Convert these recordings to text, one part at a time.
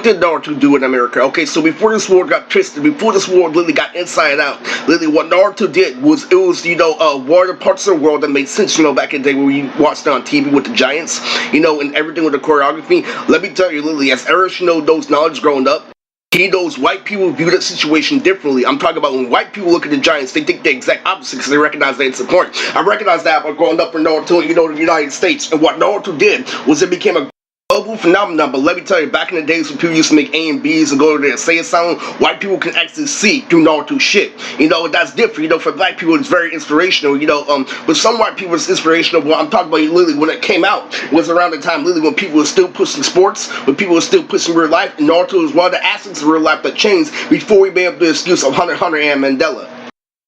did Naruto do in America? Okay, so before this war got twisted, before this war literally got inside out, literally what Naruto did was, one of the parts of the world that made sense, back in the day when we watched it on TV with the Giants, and everything with the choreography. Let me tell you, literally, as Eric, knows knowledge growing up, he knows white people view that situation differently. I'm talking about when white people look at the Giants, they think the exact opposite because they recognize they ain't support. I recognize that by growing up in Naruto, the United States. And what Naruto did was it became a global phenomenon. But let me tell you, back in the days when people used to make A and B's and go to their say something, white people can actually see through Naruto shit. That's different. For black people, it's very inspirational. But some white people, it's inspirational. Well, I'm talking about literally when it came out, it was around the time literally when people were still pushing sports, when people were still pushing real life. And Naruto was one of the aspects of real life that changed before we made up the excuse of Hunter x Hunter and Mandela.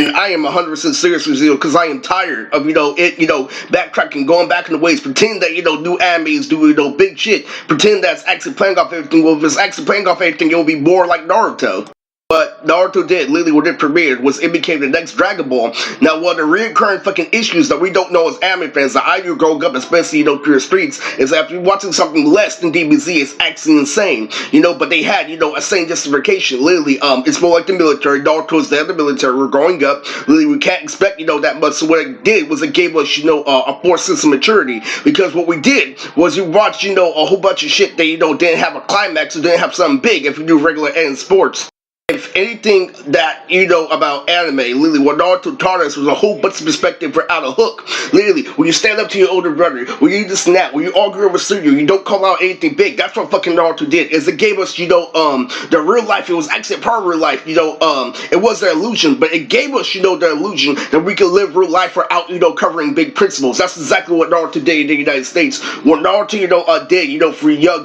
And I am 100% serious with you because I am tired of, backtracking, going back in the ways, pretending that, new animes do, big shit, pretend that's actually playing off everything. Well, if it's actually playing off everything, it'll be more like Naruto. But Naruto did, literally what it premiered, was it became the next Dragon Ball. Now, one of the recurring fucking issues that we don't know as anime fans, that I do growing up, especially, through the streets, is that if you're watching something less than DBZ, it's actually insane. But they had, a sane justification. Literally, it's more like the military. Naruto's the military. We're growing up. Literally, we can't expect, that much. So what it did was it gave us, a forced sense of maturity. Because what we did was you watched, a whole bunch of shit that, didn't have a climax or didn't have something big if you do regular end sports. If anything that about anime, literally what Naruto taught us was a whole bunch of perspective for out of hook. Literally, when you stand up to your older brother, when you just snap, when you argue over studio, you don't call out anything big. That's what fucking Naruto did. Is it gave us, the real life. It was actually a part of real life. It was an illusion, but it gave us, the illusion that we could live real life without, covering big principles. That's exactly what Naruto did in the United States. What Naruto, did, for young,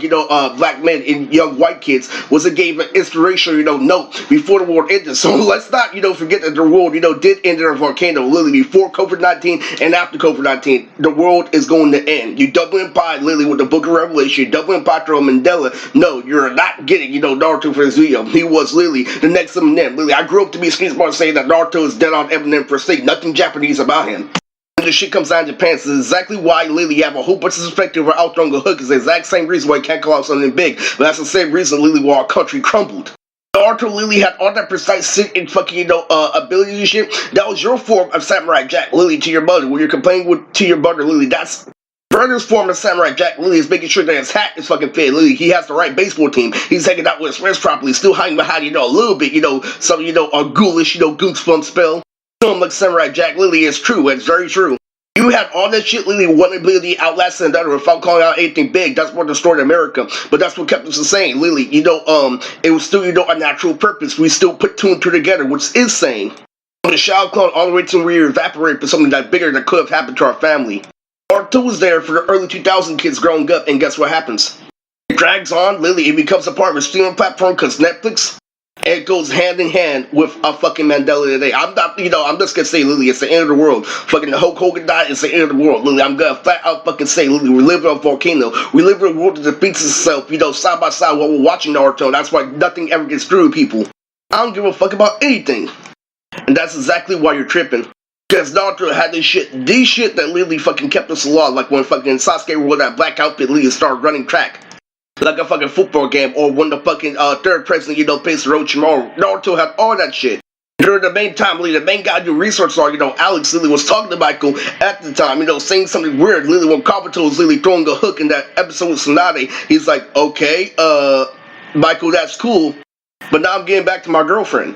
black men and young white kids, was it gave an inspirational, note before the war ended. So let's not, forget that the world, did end in a volcano. Literally, before COVID-19 and after COVID-19, the world is going to end. You doubling by, literally, with the Book of Revelation, doubling by through Mandela. No, you're not getting, Naruto for this video. He was literally the next Eminem. Literally, I grew up to be a street smart saying that Naruto is dead on Eminem for sake. Nothing Japanese about him. When the shit comes out in Japan, so this is exactly why literally you have a whole bunch of perspective for outrun the hook. It's the exact same reason why you can't call out something big. But that's the same reason literally why our country crumbled. Naruto literally had all that precise shit and fucking, abilities and shit. That was your form of Samurai Jack, literally, to your mother. When you're complaining to your mother, literally, that's brother's form of Samurai Jack. Literally is making sure that his hat is fucking fit. Literally, he has the right baseball team. He's hanging out with his friends properly, still hiding behind, a little bit, some, a ghoulish, goosebump spell. Something like Samurai Jack, literally, is true. It's very true. You had all that shit literally one ability outlast another without calling out anything big. That's what destroyed America. But that's what kept us the same. Literally, it was still, a natural purpose. We still put two and two together, which is sane. From the Shadow Clone all the way to where you evaporate for something that bigger that could have happened to our family. Naruto was there for the early 2000 kids growing up, and guess what happens? It drags on, literally, it becomes a part of a streaming platform because Netflix. And it goes hand in hand with a fucking Mandela today. I'm not, I'm just gonna say, literally, it's the end of the world. Fucking the Hulk Hogan died, it's the end of the world. Literally, I'm gonna flat out fucking say, literally, we live in a volcano. We live in a world that defeats itself, side by side while we're watching Naruto. That's why nothing ever gets through to people. I don't give a fuck about anything. And that's exactly why you're tripping. Because Naruto had this shit that literally fucking kept us alive. Like when fucking Sasuke wore that black outfit, literally started running track. Like a fucking football game, or when the fucking third president, faced Orochimaru. Naruto had all that shit. During the main time, the main guy doing research on, Alex literally was talking to Michael at the time, saying something weird. Literally, when Kabuto was literally throwing a hook in that episode with Tsunade, he's like, okay, Michael, that's cool, but now I'm getting back to my girlfriend.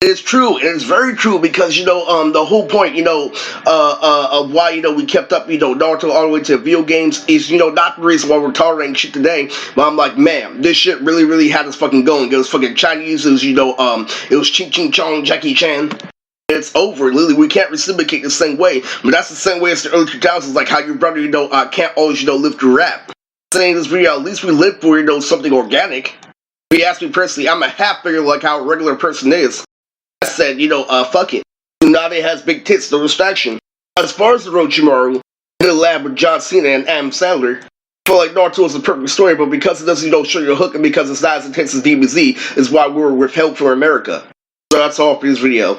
It's true, and it's very true because, the whole point, of why, we kept up, Naruto all the way to video games is, not the reason why we're tolerating shit today, but I'm like, man, this shit really, really had us fucking going. It was fucking Chinese, it was, it was Ching Ching Chong, Jackie Chan. It's over, literally, we can't reciprocate the same way, but that's the same way as the early 2000s, like how your brother, can't always, live through rap. Saying this video, at least we live for, something organic. If you ask me personally, I'm a half figure like how a regular person is. I said, fuck it. Tsunade has big tits, no distraction. As far as Orochimaru, in the lab with John Cena and Adam Sandler, I feel like Naruto is a perfect story, but because it doesn't, show your hook and because it's not as intense as DBZ, is why we were withheld from America. So that's all for this video.